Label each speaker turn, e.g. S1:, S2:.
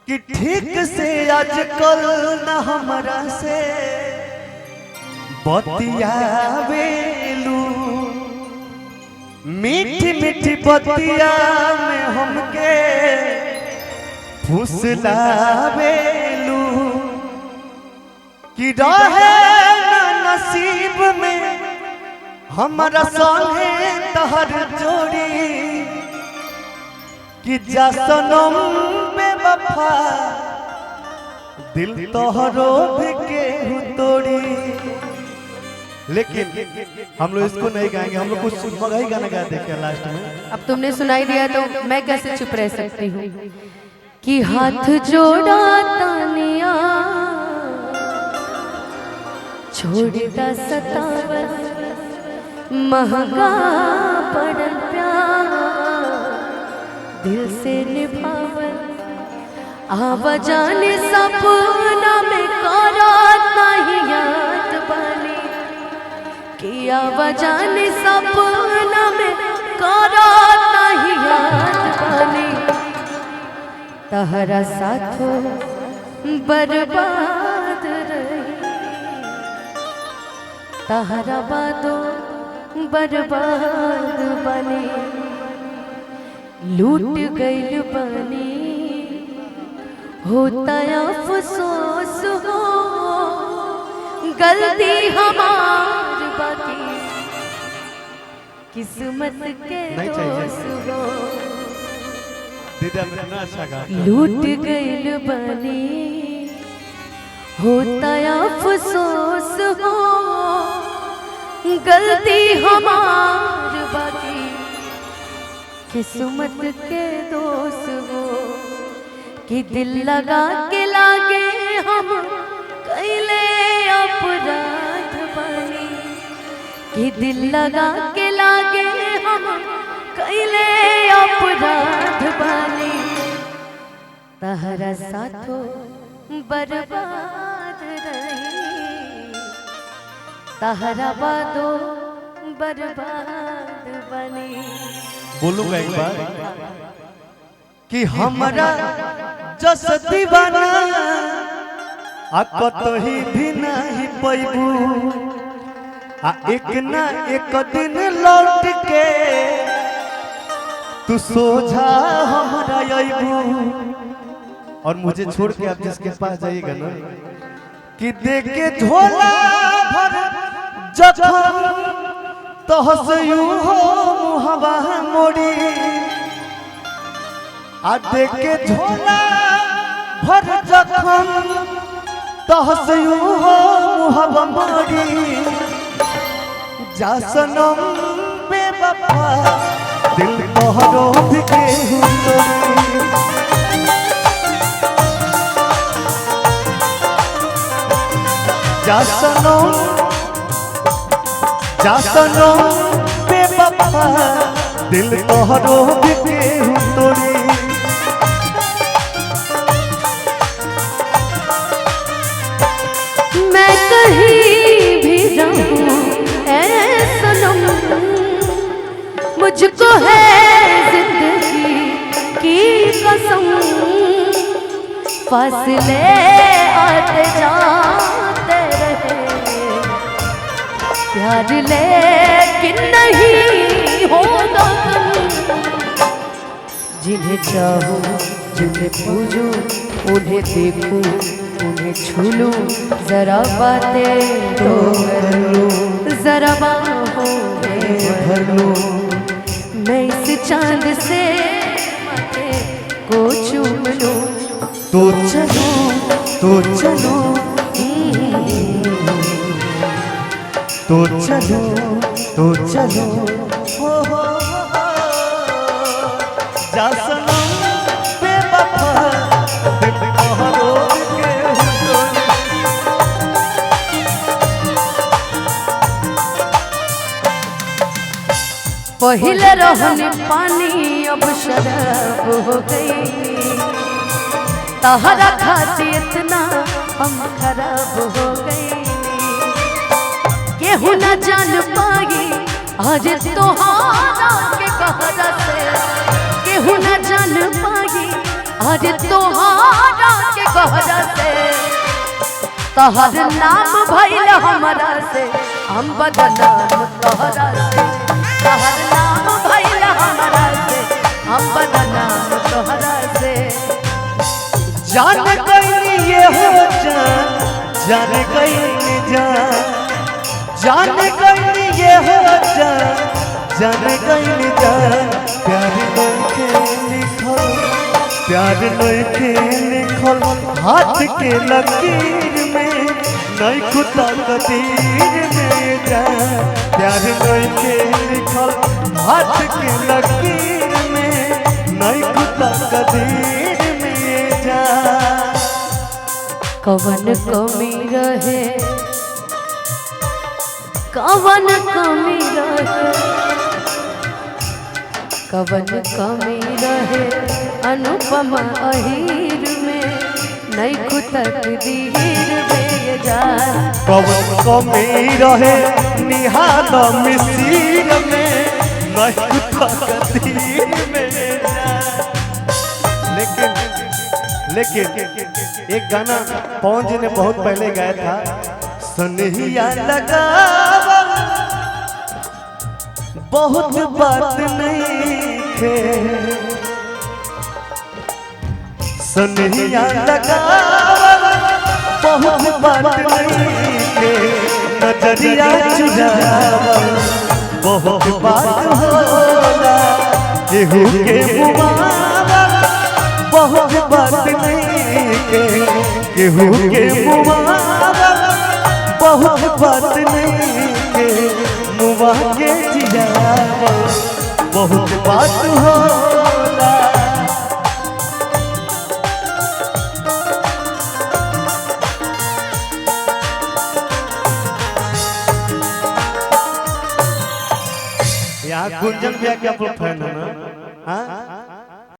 S1: कि ठीक से आजकल न हमरा से बतियावेलू, मीठी मीठी बतिया में हमके फुसलावेलू, कि रहे न नसीब में हमारा संगे तहर जोड़ी, कि जा सनम बेवफा दिल तोहरो भी केहू तोड़ी। लेकिन हम लोग इसको नहीं गाएंगे, हम लोग कुछ मगही गाना गा देंगे लास्ट में।
S2: अब तुमने सुनाई दिया तो मैं कैसे चुप रह सकती हूँ। कि हाथ जोड़ा तानिया छोड़ता सतावत, महंगा पड़ल प्यार दिल से निभावत, आवाजान सपना में करात नहीं याद बनी, कि आवाजान सपना में करात नहीं याद बनी, तहरा साथो बर्बाद रही, तहरा बादो बर्बाद बनी, लूट गइल बनी, होता अफसोस हो गलती हमार बाकी किस्मत के दोष हो, लूट गइल बनी, होता अफसोस हो गलती हमार बाकी किस्मत के दोष हो, कि दिल लगा के लागे हम कैले अपराध बनी, कि दिल लगा के लागे हम कैले अपराध बनी, तहरा साथो बर्बाद रही, तहरा बादो बर्बाद बनी।
S1: बोलूंगा एक बार कि हमारा जस दीवाना आ कतही भी नहीं पैबू, आ एक ना एक दिन लौट के तू सोझा हमारा अबू, और मुझे छोड़ के आप जिसके पास जाइएगा ना, कि देखे झोला भर जखम तो हंसयू हो हवा मोड़ी, आ देखे झोला भर जखम तो हंसयू हो हवा मोड़ी, जा सनम बेवफा दिल तोहरो भी केहू तोड़ी, जा सनम बेवफा दिल तोहरो भी केहू तोड़ी।
S2: मैं कहीं भी रहूं ऐ सनम, मुझको है जिंदगी की कसम, फासले आते जाते रहे प्यार लेकिन नहीं होगा कम, जिन्हें चाहूं जिन्हें पूजूं उन्हें देखूं उन्हें छू लूं, जरा बातें तो कर लूं, जरा बाहों में भर लूं, मैं इस चांद से माथे को चूम लूं,
S1: तो चलो तो चलो तो चलो तो चलो हो जा सनम बेवफा दिल तोहरो केहू तोड़ी।
S2: पहले रहने पानी अब शराब हो गई, तहरा खाती इतना हम खराब हो गए, केहू न जान पाई आज तोहारा के कहरा से, केहू न जान पाई अरे तोहारा के गहरा से तहर नाम भइल हमरा से हम बदनाम तोहरा से तहर नाम भइल हमरा से हम बदनाम तोहरा से
S1: जान गई ये हो जान गई जान गई ये हो जान गई प्यार नइखे लिखल प्यार नइखे लिखल हाथ के लकीर में नहीं खुदा कदीर में जा प्यार नइखे लिखल हाथ के लकीर में नहीं खुदा कदीर में जा
S2: कवन कमी रहे कवन कमी रहे कवन कमी रहे अनुपमा अहीर में नहीं खुतक दीर में जा
S1: कवन कमी रहे निहाल मिसीर में नहीं खुतक दीर में जा लेकिन एक गाना पवन जी ने बहुत पहले गाया था सनहिया लगावा बहुत बात नहीं थे सनहिया लगावा बहुत बात नहीं थे नजरिया चुरावा बहुत बात होला केहू के मुआवा बहुत बात नहीं के केहू के मुआवा बहुत बात नहीं के मुआ के जिया बहुत बात होला यहाँ गुंजन भैया क्या फैन है ना हाँ